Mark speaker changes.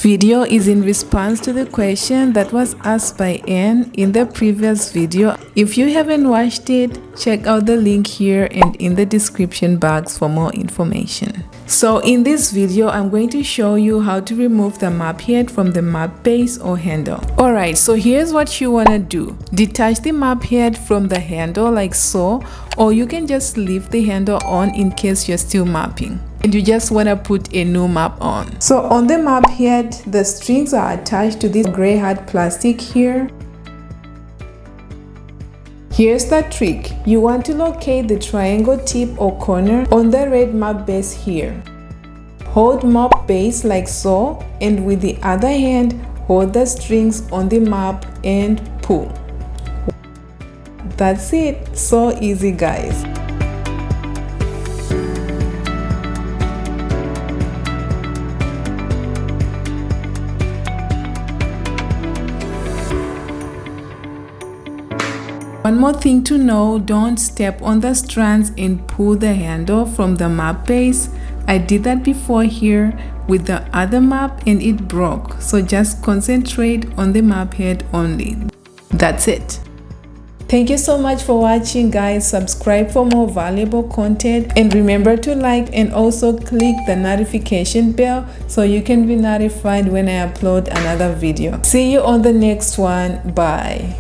Speaker 1: video is in response to the question that was asked by Anne in the previous video. If you haven't watched it, check out the link here and in the description box for more information. So in this video, I'm going to show you how to remove the map head from the map base or handle. Alright, so here's what you want to do. Detach the map head from the handle like so, or you can just leave the handle on in case you're still mapping and you just want to put a new map on. So on the map head, the strings are attached to this gray hard plastic here. Here's the trick. You want to locate the triangle tip or corner on the red map base here. Hold map base like so, and with the other hand, hold the strings on the map and pull. That's it. So easy, guys. One more thing to know, don't step on the strands and pull the handle from the map base. I did that before here with the other map and it broke, so just concentrate on the map head only. That's it. Thank you so much for watching, guys. Subscribe for more valuable content and remember to like and also click the notification bell so you can be notified when I upload another video. See you on the next one. Bye.